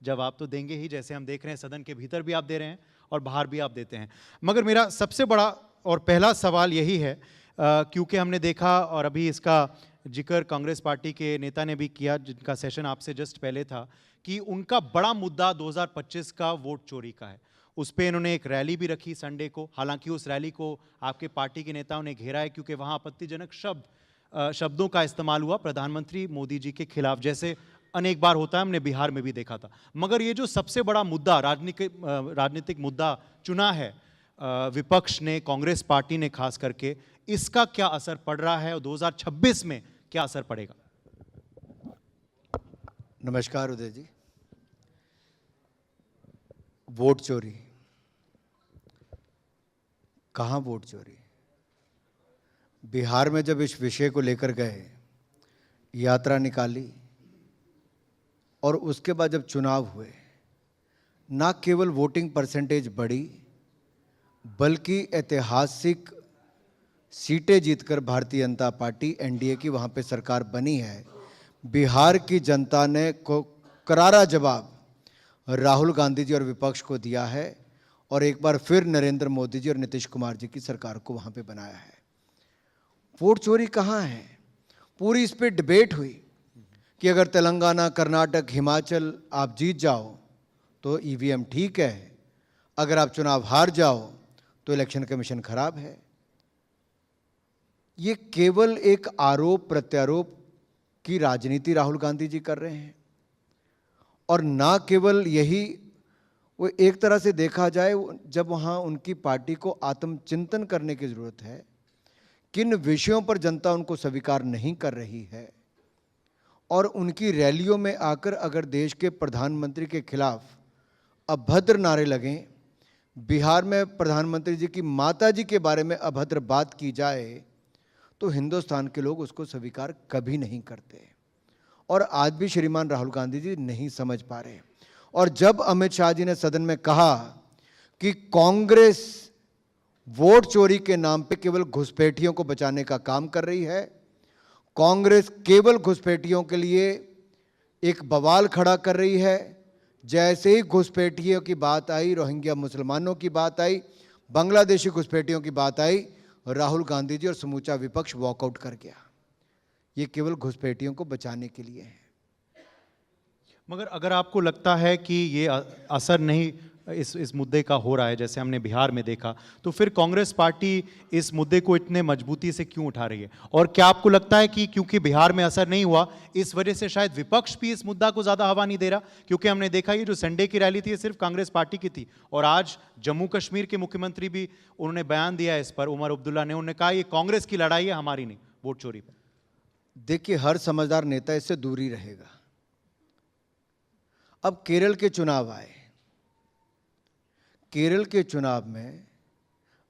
जवाब तो देंगे ही, जैसे हम देख रहे हैं सदन के भीतर भी आप दे रहे हैं और बाहर भी आप देते हैं। मगर मेरा सबसे बड़ा और पहला सवाल यही है, क्योंकि हमने देखा और अभी इसका जिक्र कांग्रेस पार्टी के नेता ने भी किया, जिनका सेशन आपसे जस्ट पहले था, कि उनका बड़ा मुद्दा 2025 का वोट चोरी का है। उस पर इन्होंने एक रैली भी रखी संडे को। हालांकि उस रैली को आपके पार्टी के नेताओं ने घेरा है, क्योंकि वहां आपत्तिजनक शब्दों का इस्तेमाल हुआ प्रधानमंत्री मोदी जी के खिलाफ, जैसे अनेक बार होता है, हमने बिहार में भी देखा था। मगर ये जो सबसे बड़ा मुद्दा राजनीतिक मुद्दा चुना है विपक्ष ने, कांग्रेस पार्टी ने खास करके, इसका क्या असर पड़ रहा है और 2026 में क्या असर पड़ेगा? नमस्कार उदय जी। वोट चोरी, कहां वोट चोरी? बिहार में जब इस विषय को लेकर गए, यात्रा निकाली और उसके बाद जब चुनाव हुए, ना केवल वोटिंग परसेंटेज बढ़ी, बल्कि ऐतिहासिक सीटें जीतकर भारतीय जनता पार्टी एनडीए की वहां पे सरकार बनी है। बिहार की जनता ने को करारा जवाब राहुल गांधी जी और विपक्ष को दिया है और एक बार फिर नरेंद्र मोदी जी और नीतीश कुमार जी की सरकार को वहां पे बनाया है। वोट चोरी कहाँ है? पूरी इस पे डिबेट हुई कि अगर तेलंगाना, कर्नाटक, हिमाचल आप जीत जाओ तो ईवीएम ठीक है, अगर आप चुनाव हार जाओ तो इलेक्शन कमीशन खराब है। ये केवल एक आरोप प्रत्यारोप की राजनीति राहुल गांधी जी कर रहे हैं। और ना केवल यही, वो एक तरह से देखा जाए, जब वहाँ उनकी पार्टी को आत्मचिंतन करने की ज़रूरत है, किन विषयों पर जनता उनको स्वीकार नहीं कर रही है, और उनकी रैलियों में आकर अगर देश के प्रधानमंत्री के खिलाफ अभद्र नारे लगें, बिहार में प्रधानमंत्री जी की माता जी के बारे में अभद्र बात की जाए, तो हिंदुस्तान के लोग उसको स्वीकार कभी नहीं करते। और आज भी श्रीमान राहुल गांधी जी नहीं समझ पा रहे। और जब अमित शाह जी ने सदन में कहा कि कांग्रेस वोट चोरी के नाम पे केवल घुसपैठियों को बचाने का काम कर रही है, कांग्रेस केवल घुसपैठियों के लिए एक बवाल खड़ा कर रही है, जैसे ही घुसपैठियों की बात आई, रोहिंग्या मुसलमानों की बात आई, बांग्लादेशी घुसपैठियों की बात आई, राहुल गांधी जी और समूचा विपक्ष वॉकआउट कर गया। ये केवल घुसपैठियों को बचाने के लिए है। मगर अगर आपको लगता है कि ये असर नहीं इस मुद्दे का हो रहा है, जैसे हमने बिहार में देखा, तो फिर कांग्रेस पार्टी इस मुद्दे को इतने मजबूती से क्यों उठा रही है? और क्या आपको लगता है कि क्योंकि बिहार में असर नहीं हुआ, इस वजह से शायद विपक्ष भी इस मुद्दा को ज्यादा हवा नहीं दे रहा? क्योंकि हमने देखा ये जो संडे की रैली थी, ये सिर्फ कांग्रेस पार्टी की थी, और आज जम्मू कश्मीर के मुख्यमंत्री भी उन्होंने बयान दिया इस पर, उमर अब्दुल्ला ने, उन्होंने कहा ये कांग्रेस की लड़ाई है, हमारी नहीं, वोट चोरी पर। देखिए, हर समझदार नेता इससे दूर ही रहेगा। अब केरल के चुनाव आए, केरल के चुनाव में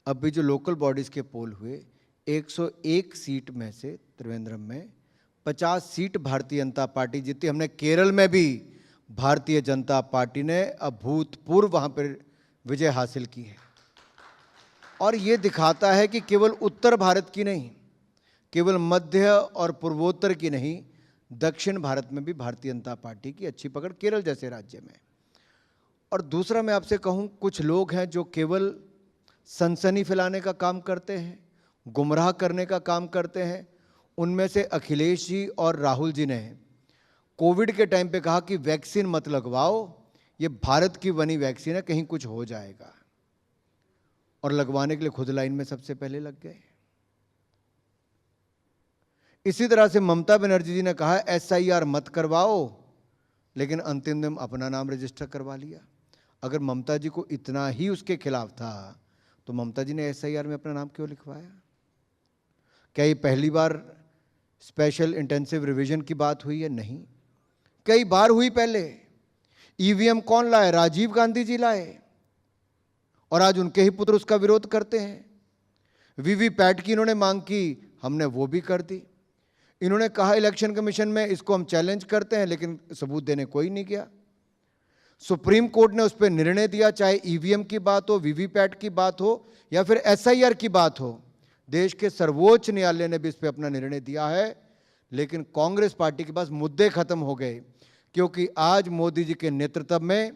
अभी जो लोकल बॉडीज के पोल हुए, 101 सीट में से त्रिवेंद्रम में 50 सीट भारतीय जनता पार्टी जीती। हमने केरल में भी भारतीय जनता पार्टी ने अभूतपूर्व वहां पर विजय हासिल की है। और ये दिखाता है कि केवल उत्तर भारत की नहीं, केवल मध्य और पूर्वोत्तर की नहीं, दक्षिण भारत में भी भारतीय जनता पार्टी की अच्छी पकड़, केरल जैसे राज्य में। और दूसरा मैं आपसे कहूं, कुछ लोग हैं जो केवल सनसनी फैलाने का काम करते हैं, गुमराह करने का काम करते हैं। उनमें से अखिलेश जी और राहुल जी ने कोविड के टाइम पे कहा कि वैक्सीन मत लगवाओ, ये भारत की बनी वैक्सीन है, कहीं कुछ हो जाएगा, और लगवाने के लिए खुद लाइन में सबसे पहले लग गए। इसी तरह से ममता बनर्जी जी ने कहा एसआईआर मत करवाओ, लेकिन अंतिम दिन अपना नाम रजिस्टर करवा लिया। अगर ममता जी को इतना ही उसके खिलाफ था, तो ममता जी ने एसआईआर में अपना नाम क्यों लिखवाया? क्या ये पहली बार स्पेशल इंटेंसिव रिवीजन की बात हुई है? नहीं, कई बार हुई पहले। ईवीएम कौन लाए? राजीव गांधी जी लाए, और आज उनके ही पुत्र उसका विरोध करते हैं। वीवीपैट की इन्होंने मांग की, हमने वो भी कर दी। इन्होंने कहा इलेक्शन कमीशन में इसको हम चैलेंज करते हैं, लेकिन सबूत देने कोई नहीं गया। सुप्रीम कोर्ट ने उस पर निर्णय दिया, चाहे ईवीएम की बात हो, वीवीपैट की बात हो, या फिर एसआईआर की बात हो। देश के सर्वोच्च न्यायालय ने भी इस पर अपना निर्णय दिया है। लेकिन कांग्रेस पार्टी के पास मुद्दे खत्म हो गए, क्योंकि आज मोदी जी के नेतृत्व में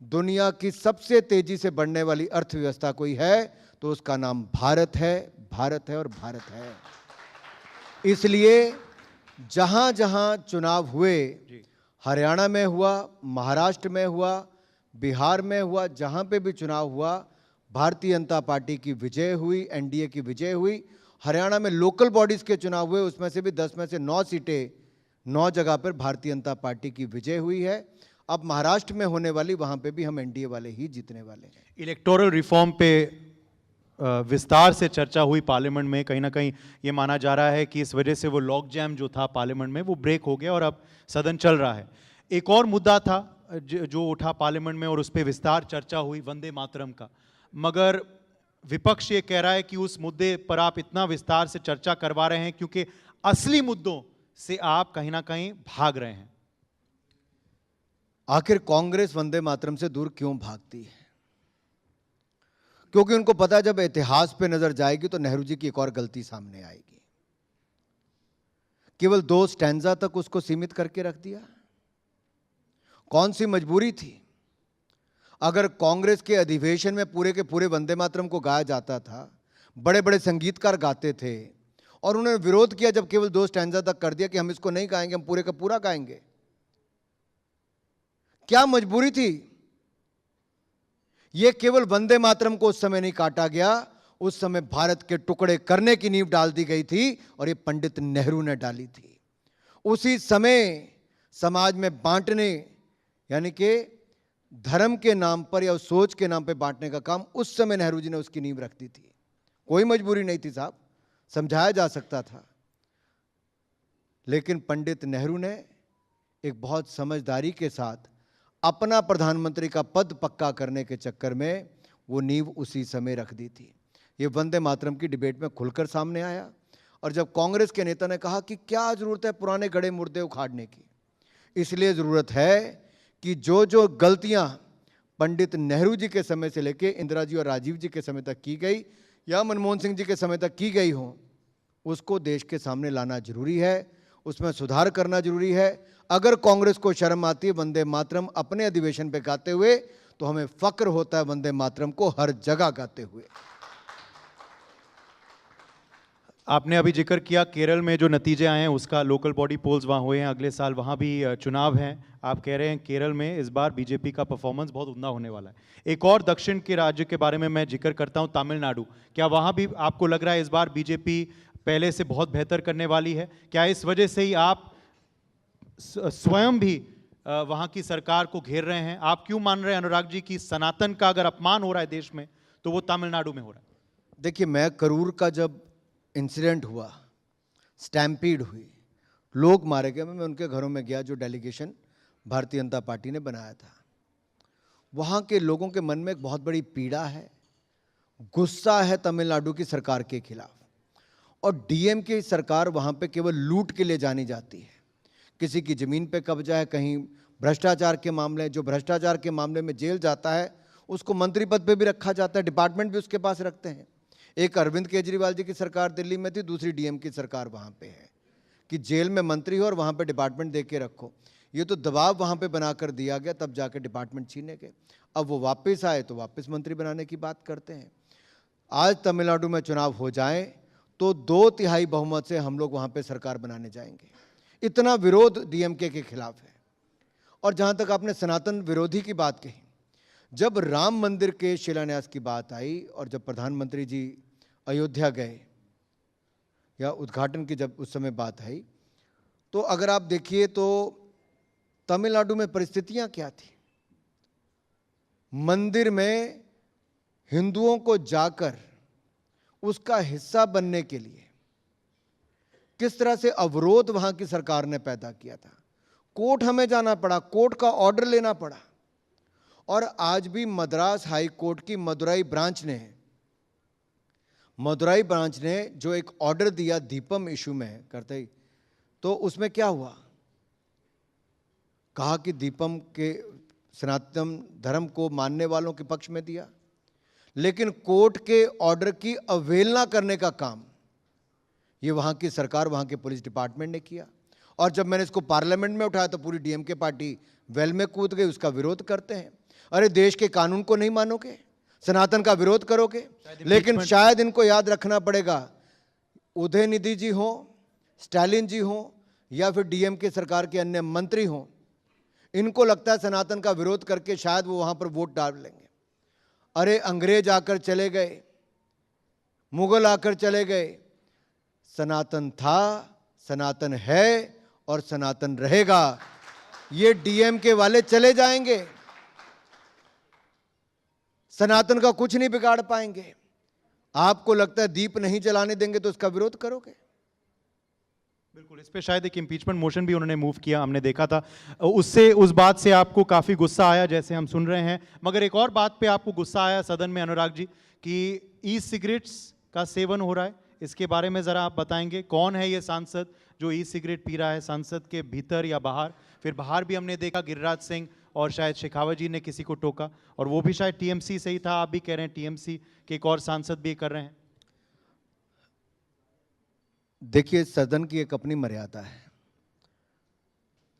दुनिया की सबसे तेजी से बढ़ने वाली अर्थव्यवस्था कोई है तो उसका नाम भारत है, भारत है और भारत है। इसलिए जहां जहां चुनाव हुए, हरियाणा में हुआ, महाराष्ट्र में हुआ, बिहार में हुआ, जहां पे भी चुनाव हुआ, भारतीय जनता पार्टी की विजय हुई, एनडीए की विजय हुई। हरियाणा में लोकल बॉडीज के चुनाव हुए, उसमें से भी 10 में से 9 सीटें, 9 जगह पर भारतीय जनता पार्टी की विजय हुई है। अब महाराष्ट्र में होने वाली, वहां पे भी हम एनडीए वाले ही जीतने वाले हैं। इलेक्टोरल रिफॉर्म पे विस्तार से चर्चा हुई पार्लियामेंट में। कहीं ना कहीं ये माना जा रहा है कि इस वजह से वो लॉक जैम जो था पार्लियामेंट में वो ब्रेक हो गया और अब सदन चल रहा है। एक और मुद्दा था जो उठा पार्लियामेंट में और उस पर विस्तार चर्चा हुई, वंदे मातरम का। मगर विपक्ष ये कह रहा है कि उस मुद्दे पर आप इतना विस्तार से चर्चा करवा रहे हैं क्योंकि असली मुद्दों से आप कहीं ना कहीं भाग रहे हैं। आखिर कांग्रेस वंदे मातरम से दूर क्यों भागती है? क्योंकि उनको पता है जब इतिहास पे नजर जाएगी तो नेहरू जी की एक और गलती सामने आएगी। केवल 2 स्टैंजा तक उसको सीमित करके रख दिया। कौन सी मजबूरी थी? अगर कांग्रेस के अधिवेशन में पूरे के पूरे वंदे मातरम को गाया जाता था, बड़े बड़े संगीतकार गाते थे, और उन्होंने विरोध किया जब केवल 2 स्टैंजा तक कर दिया कि हम इसको नहीं गाएंगे, हम पूरे का पूरा गाएंगे। क्या मजबूरी थी? यह केवल वंदे मातरम को उस समय नहीं काटा गया, उस समय भारत के टुकड़े करने की नींव डाल दी गई थी और यह पंडित नेहरू ने डाली थी। उसी समय समाज में बांटने, यानी कि धर्म के नाम पर या सोच के नाम पर बांटने का काम उस समय नेहरू जी ने उसकी नींव रख दी थी। कोई मजबूरी नहीं थी साहब, समझाया जा सकता था। लेकिन पंडित नेहरू ने एक बहुत समझदारी के साथ अपना प्रधानमंत्री का पद पक्का करने के चक्कर में वो नींव उसी समय रख दी थी। ये वंदे मातरम की डिबेट में खुलकर सामने आया। और जब कांग्रेस के नेता ने कहा कि क्या जरूरत है पुराने गड़े मुर्दे उखाड़ने की, इसलिए जरूरत है कि जो जो गलतियां पंडित नेहरू जी के समय से लेकर इंदिरा जी और राजीव जी के समय तक की गई या मनमोहन सिंह जी के समय तक की गई हो, उसको देश के सामने लाना जरूरी है, उसमें सुधार करना जरूरी है। अगर कांग्रेस को शर्म आती है वंदे मातरम अपने अधिवेशन पे गाते हुए, तो हमें फक्र होता है वंदे मातरम को हर जगह गाते हुए। आपने अभी जिक्र किया केरल में जो नतीजे आए हैं उसका, लोकल बॉडी पोल्स वहाँ हुए हैं, अगले साल वहाँ भी चुनाव हैं। आप कह रहे हैं केरल में इस बार बीजेपी का परफॉर्मेंस बहुत उम्दा होने वाला है। एक और दक्षिण के राज्य के बारे में मैं जिक्र करता हूँ, तमिलनाडु। क्या वहाँ भी आपको लग रहा है इस बार बीजेपी पहले से बहुत बेहतर करने वाली है? क्या इस वजह से ही आप स्वयं भी वहाँ की सरकार को घेर रहे हैं? आप क्यों मान रहे हैं अनुराग जी कि सनातन का अगर अपमान हो रहा है देश में तो वो तमिलनाडु में हो रहा है? देखिए, मैं करूर का जब इंसिडेंट हुआ, स्टैम्पीड हुई, लोग मारे गए, मैं उनके घरों में गया जो डेलीगेशन भारतीय जनता पार्टी ने बनाया था। वहाँ के लोगों के मन में एक बहुत बड़ी पीड़ा है, गुस्सा है तमिलनाडु की सरकार के खिलाफ। और डीएम की सरकार वहाँ पे केवल लूट के लिए जानी जाती है। किसी की ज़मीन पे कब्जा है, कहीं भ्रष्टाचार के मामले, जो भ्रष्टाचार के मामले में जेल जाता है उसको मंत्री पद पे भी रखा जाता है, डिपार्टमेंट भी उसके पास रखते हैं। एक अरविंद केजरीवाल जी की सरकार दिल्ली में थी, दूसरी डीएम की सरकार वहाँ पे है कि जेल में मंत्री हो और वहाँ पे डिपार्टमेंट दे के रखो। ये तो दबाव वहाँ पे बनाकर दिया गया, तब जाके डिपार्टमेंट छीने गए। अब वो वापस आए तो वापस मंत्री बनाने की बात करते हैं। आज तमिलनाडु में चुनाव हो जाए तो 2/3 बहुमत से हम लोग वहाँ पे सरकार बनाने जाएंगे। इतना विरोध डीएमके के खिलाफ है। और जहाँ तक आपने सनातन विरोधी की बात कही, जब राम मंदिर के शिलान्यास की बात आई और जब प्रधानमंत्री जी अयोध्या गए या उद्घाटन की जब उस समय बात आई, तो अगर आप देखिए तो तमिलनाडु में परिस्थितियां क्या थी। मंदिर में हिंदुओं को जाकर उसका हिस्सा बनने के लिए किस तरह से अवरोध वहां की सरकार ने पैदा किया था। कोर्ट हमें जाना पड़ा, कोर्ट का ऑर्डर लेना पड़ा। और आज भी मद्रास हाई कोर्ट की मदुरई ब्रांच ने जो एक ऑर्डर दिया दीपम इशू में करते ही, तो उसमें क्या हुआ, कहा कि दीपम के सनातन धर्म को मानने वालों के पक्ष में दिया, लेकिन कोर्ट के ऑर्डर की अवहेलना करने का काम ये वहाँ की सरकार, वहाँ के पुलिस डिपार्टमेंट ने किया। और जब मैंने इसको पार्लियामेंट में उठाया तो पूरी डीएमके पार्टी वेल में कूद गई, उसका विरोध करते हैं। अरे देश के कानून को नहीं मानोगे, सनातन का विरोध करोगे। लेकिन शायद इनको याद रखना पड़ेगा, उदयनिधि जी हो, स्टालिन जी हो, या फिर डीएमके सरकार के अन्य मंत्री हों, इनको लगता है सनातन का विरोध करके शायद वो वहां पर वोट डाल लेंगे। अरे अंग्रेज आकर चले गए, मुगल आकर चले गए, सनातन था, सनातन है और सनातन रहेगा। ये डीएमके वाले चले जाएंगे, सनातन का कुछ नहीं बिगाड़ पाएंगे। आपको लगता है दीप नहीं जलाने देंगे तो उसका विरोध करोगे। बिल्कुल, इस पे शायद एक इम्पीचमेंट मोशन भी उन्होंने मूव किया, हमने देखा था। उससे उस बात से आपको काफी गुस्सा आया, जैसे हम सुन रहे हैं। मगर एक और बात पे आपको गुस्सा आया सदन में, अनुराग जी, कि ई सिगरेट्स का सेवन हो रहा है। इसके बारे में जरा आप बताएंगे, कौन है ये सांसद जो ई सिगरेट पी रहा है, संसद के भीतर या बाहर? फिर बाहर भी हमने देखा गिरिराज सिंह और शायद शेखावत जी ने किसी को टोका, और वो भी शायद टीएमसी से ही था। आप भी कह रहे हैं टीएमसी के एक और सांसद भी कर रहे हैं। देखिए, सदन की एक अपनी मर्यादा है।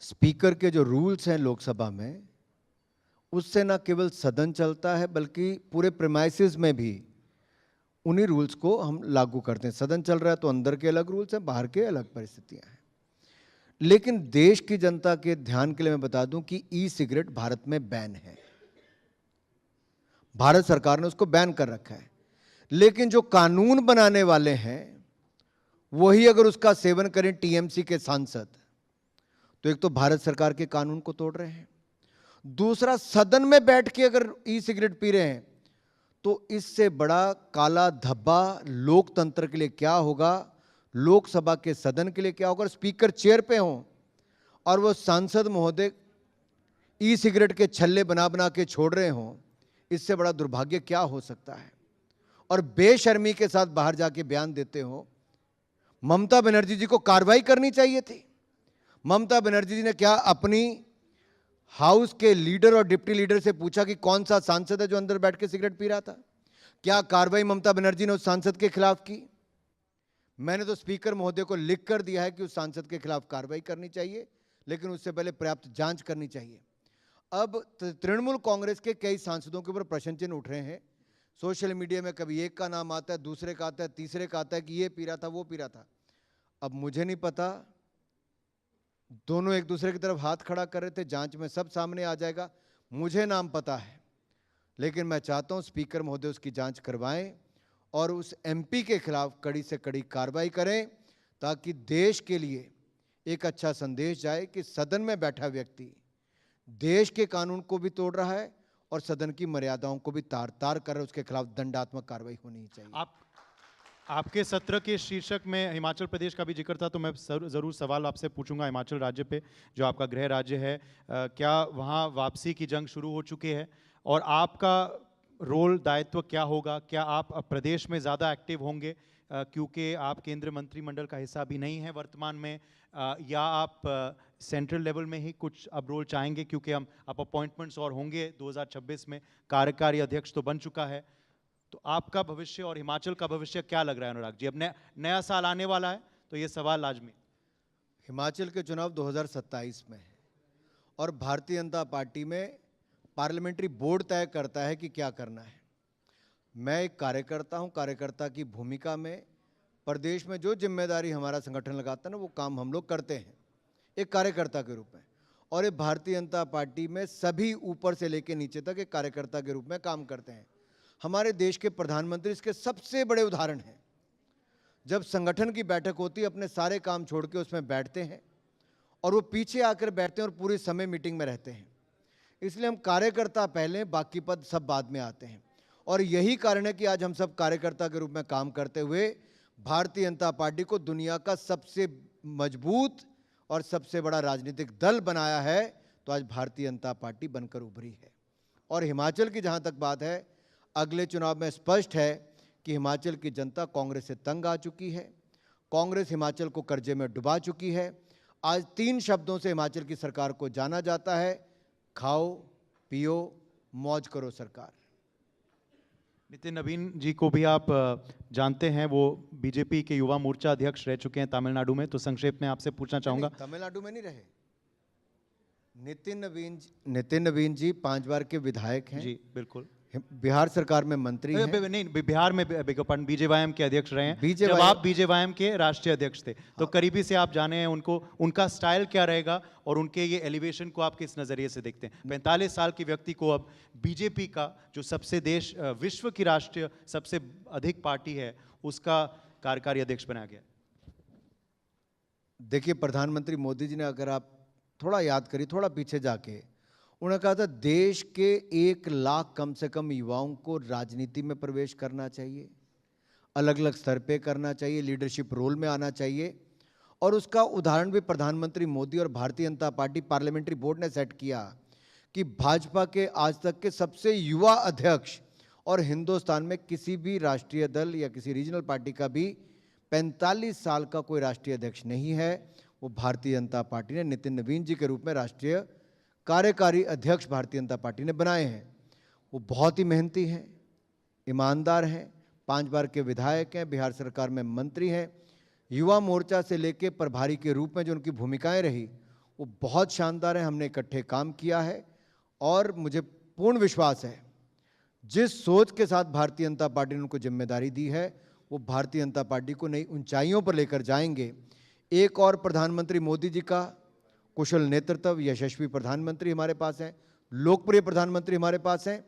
स्पीकर के जो रूल्स हैं लोकसभा में, उससे ना केवल सदन चलता है बल्कि पूरे प्रेमाइसिस में भी उन्हीं रूल्स को हम लागू करते हैं। सदन चल रहा है तो अंदर के अलग रूल्स हैं, बाहर के अलग परिस्थितियां हैं। लेकिन देश की जनता के ध्यान के लिए मैं बता दूं कि ई सिगरेट भारत में बैन है, भारत सरकार ने उसको बैन कर रखा है। लेकिन जो कानून बनाने वाले हैं वही अगर उसका सेवन करें टीएमसी के सांसद, तो एक तो भारत सरकार के कानून को तोड़ रहे हैं, दूसरा सदन में बैठ के अगर ई सिगरेट पी रहे हैं तो इससे बड़ा काला धब्बा लोकतंत्र के लिए क्या होगा, लोकसभा के सदन के लिए क्या होगा। स्पीकर चेयर पे हों और वो सांसद महोदय ई सिगरेट के छल्ले बना बना के छोड़ रहे हों, इससे बड़ा दुर्भाग्य क्या हो सकता है। और बेशर्मी के साथ बाहर जाके बयान देते हो। ममता बनर्जी जी को कार्रवाई करनी चाहिए थी। ममता बनर्जी जी ने क्या अपनी हाउस के लीडर और डिप्टी लीडर से पूछा कि कौन सा सांसद है जो अंदर बैठ के सिगरेट पी रहा था? क्या कार्रवाई ममता बनर्जी ने उस सांसद के खिलाफ की? मैंने तो स्पीकर महोदय को लिख कर दिया है कि उस सांसद के खिलाफ कार्रवाई करनी चाहिए, लेकिन उससे पहले पर्याप्त जांच करनी चाहिए। अब तृणमूल कांग्रेस के कई सांसदों के ऊपर प्रश्न चिन्ह उठ रहे हैं। सोशल मीडिया में कभी एक का नाम आता है, दूसरे का आता है, तीसरे का आता है कि ये पी रहा था, वो पी रहा था। अब मुझे नहीं पता, दोनों एक दूसरे की तरफ हाथ खड़ा कर रहे थे, जांच में सब सामने आ जाएगा। मुझे नाम पता है, लेकिन मैं चाहता हूं स्पीकर महोदय उसकी जांच करवाएं और उस एमपी के खिलाफ कड़ी से कड़ी कार्रवाई करें, ताकि देश के लिए एक अच्छा संदेश जाए कि सदन में बैठा व्यक्ति देश के कानून को भी तोड़ रहा है और सदन की मर्यादाओं को भी तार तार कर रहा है, उसके खिलाफ दंडात्मक कार्रवाई होनी चाहिए। आपके सत्र के शीर्षक में हिमाचल प्रदेश का भी जिक्र था, तो मैं ज़रूर सवाल आपसे पूछूंगा हिमाचल राज्य पे, जो आपका गृह राज्य है। क्या वहाँ वापसी की जंग शुरू हो चुकी है और आपका रोल दायित्व क्या होगा? क्या आप अब प्रदेश में ज़्यादा एक्टिव होंगे क्योंकि आप केंद्रीय मंत्रिमंडल का हिस्सा भी नहीं है वर्तमान में, या आप सेंट्रल लेवल में ही कुछ अब रोल चाहेंगे, क्योंकि अब अपॉइंटमेंट्स और होंगे 2026 में, कार्यकारी अध्यक्ष तो बन चुका है। तो आपका भविष्य और हिमाचल का भविष्य क्या लग रहा है अनुराग जी? अब नया साल आने वाला है, तो ये सवाल लाजमी। हिमाचल के चुनाव 2027 में है और भारतीय जनता पार्टी में पार्लियामेंट्री बोर्ड तय करता है कि क्या करना है। मैं एक कार्यकर्ता हूं, कार्यकर्ता की भूमिका में प्रदेश में जो जिम्मेदारी हमारा संगठन लगाता है ना, वो काम हम लोग करते हैं एक कार्यकर्ता के रूप में। और ये भारतीय जनता पार्टी में सभी ऊपर से लेकर नीचे तक एक कार्यकर्ता के रूप में काम करते हैं। हमारे देश के प्रधानमंत्री इसके सबसे बड़े उदाहरण हैं। जब संगठन की बैठक होती है, अपने सारे काम छोड़ के उसमें बैठते हैं और वो पीछे आकर बैठते हैं और पूरे समय मीटिंग में रहते हैं। इसलिए हम कार्यकर्ता पहले, बाकी पद सब बाद में आते हैं। और यही कारण है कि आज हम सब कार्यकर्ता के रूप में काम करते हुए भारतीय जनता पार्टी को दुनिया का सबसे मजबूत और सबसे बड़ा राजनीतिक दल बनाया है। तो आज भारतीय जनता पार्टी बनकर उभरी है। और हिमाचल की जहाँ तक बात है, अगले चुनाव में स्पष्ट है कि हिमाचल की जनता कांग्रेस से तंग आ चुकी है। कांग्रेस हिमाचल को कर्जे में डुबा चुकी है। आज 3 शब्दों से हिमाचल की सरकार को जाना जाता है: खाओ, पियो, मौज करो सरकार। नितिन नवीन जी को भी आप जानते हैं, वो बीजेपी के युवा मोर्चा अध्यक्ष रह चुके हैं तमिलनाडु में, तो संक्षेप में आपसे पूछना चाहूंगा। तमिलनाडु में नहीं रहे। नितिन नवीन जी 5 बार के विधायक हैं जी बिल्कुल। बिहार सरकार में मंत्री हैं। नहीं, बिहार में बीजेवाईएम के अध्यक्ष रहे हैं। जब आप बीजेवाईएम के राष्ट्रीय अध्यक्ष थे तो करीबी से आप जाने हैं उनको, उनका स्टाइल क्या रहेगा और उनके ये एलिवेशन को आप किस नजरिए से देखते हैं? 45 साल के व्यक्ति को अब बीजेपी का जो विश्व की राष्ट्रीय सबसे अधिक पार्टी है उसका कार्यकारी अध्यक्ष बनाया गया। देखिए, प्रधानमंत्री मोदी जी ने, अगर आप थोड़ा याद करिए, थोड़ा पीछे जाके, उन्होंने कहा था देश के 1 लाख कम से कम युवाओं को राजनीति में प्रवेश करना चाहिए, अलग अलग स्तर पे करना चाहिए, लीडरशिप रोल में आना चाहिए। और उसका उदाहरण भी प्रधानमंत्री मोदी और Bharatiya Janata party parliamentary board ने सेट किया कि भाजपा के आज तक के सबसे युवा अध्यक्ष, और हिंदुस्तान में किसी भी राष्ट्रीय दल या किसी रीजनल पार्टी का भी 45 साल का कोई राष्ट्रीय अध्यक्ष नहीं है। वो भारतीय जनता पार्टी ने नितिन नवीन जी के रूप में राष्ट्रीय कार्यकारी अध्यक्ष भारतीय जनता पार्टी ने बनाए हैं। वो बहुत ही मेहनती हैं, ईमानदार हैं, 5 बार के विधायक हैं, बिहार सरकार में मंत्री हैं। युवा मोर्चा से लेके प्रभारी के रूप में जो उनकी भूमिकाएं रही वो बहुत शानदार है। हमने इकट्ठे काम किया है और मुझे पूर्ण विश्वास है जिस सोच के साथ भारतीय जनता पार्टी ने उनको जिम्मेदारी दी है वो भारतीय जनता पार्टी को नई ऊंचाइयों पर लेकर जाएंगे। एक और प्रधानमंत्री मोदी जी का कुशल नेतृत्व, यशस्वी प्रधानमंत्री हमारे पास हैं, लोकप्रिय प्रधानमंत्री हमारे पास हैं,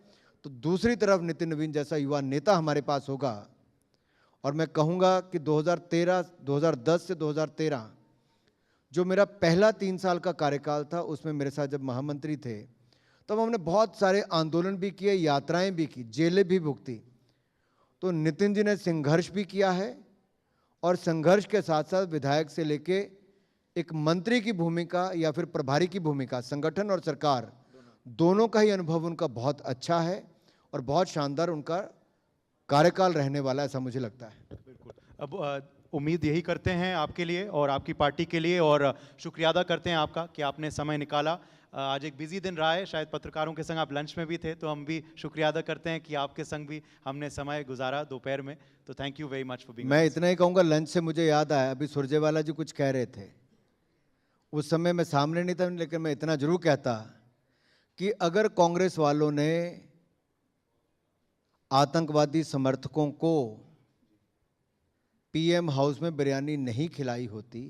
तो दूसरी तरफ नितिन नवीन जैसा युवा नेता हमारे पास होगा। और मैं कहूँगा कि 2010 से 2013 जो मेरा पहला 3 साल का कार्यकाल था, उसमें मेरे साथ जब महामंत्री थे तब हमने बहुत सारे आंदोलन भी किए, यात्राएं भी की, जेलें भी भुगती। तो नितिन जी ने संघर्ष भी किया है और संघर्ष के साथ साथ विधायक से लेके एक मंत्री की भूमिका या फिर प्रभारी की भूमिका, संगठन और सरकार दोनों का ही अनुभव उनका बहुत अच्छा है और बहुत शानदार उनका कार्यकाल रहने वाला, ऐसा मुझे लगता है। बिल्कुल। अब उम्मीद यही करते हैं आपके लिए और आपकी पार्टी के लिए, और शुक्रिया अदा करते हैं आपका कि आपने समय निकाला। आज एक बिजी दिन रहा है, शायद पत्रकारों के संग आप लंच में भी थे, तो हम भी शुक्रिया अदा करते हैं कि आपके संग भी हमने समय गुजारा दोपहर में। तो thank you very much for being. मैं इतना ही कहूँगा, लंच से मुझे याद आया, अभी सुरजेवाला जी कुछ कह रहे थे, उस समय मैं सामने नहीं था, लेकिन मैं इतना जरूर कहता कि अगर कांग्रेस वालों ने आतंकवादी समर्थकों को पीएम हाउस में बिरयानी नहीं खिलाई होती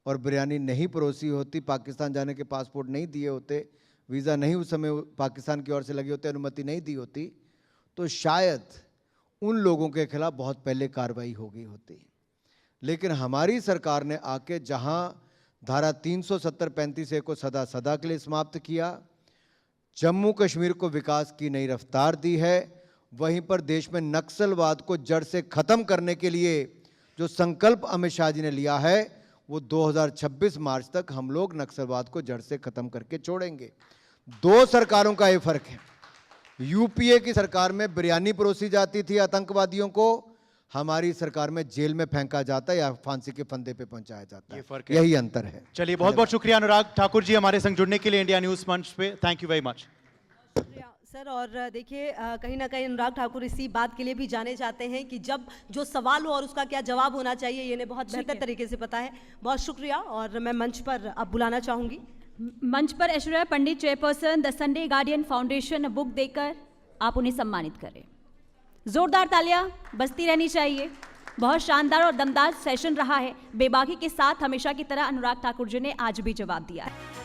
और बिरयानी नहीं परोसी होती, पाकिस्तान जाने के पासपोर्ट नहीं दिए होते, वीज़ा नहीं उस समय पाकिस्तान की ओर से लगे होते, अनुमति नहीं दी होती, तो शायद उन लोगों के खिलाफ बहुत पहले कार्रवाई हो गई होती। लेकिन हमारी सरकार ने आके जहां धारा 370-35A को सदा के लिए समाप्त किया, जम्मू कश्मीर को विकास की नई रफ्तार दी है, वहीं पर देश में नक्सलवाद को जड़ से खत्म करने के लिए जो संकल्प अमित शाह जी ने लिया है वो 2026 मार्च तक हम लोग नक्सलवाद को जड़ से खत्म करके छोड़ेंगे। 2 सरकारों का ये फर्क है। यूपीए की सरकार में बिरयानी परोसी जाती थी आतंकवादियों को, हमारी सरकार में जेल में फेंका जाता है या फांसी के फंदे पे पहुंचाया जाता है। फर्क है, यही अंतर है। चलिए, बहुत बहुत शुक्रिया अनुराग ठाकुर जी हमारे संग जुड़ने के लिए इंडिया न्यूज मंच पे। Thank you very much sir. और देखिए, कहीं ना कहीं अनुराग ठाकुर इसी बात के लिए भी जाने जाते हैं कि जब जो सवाल हो और उसका क्या जवाब होना चाहिए ये इन्हें बहुत बेहतर तरीके से पता है। बहुत शुक्रिया। और मैं मंच पर अब बुलाना चाहूंगी, मंच पर Aishwarya Pandit, chairperson the Sunday Guardian foundation, book देकर आप उन्हें सम्मानित करें। जोरदार तालियां बजती रहनी चाहिए। बहुत शानदार और दमदार सेशन रहा है। बेबाकी के साथ हमेशा की तरह अनुराग ठाकुर जी ने आज भी जवाब दिया है।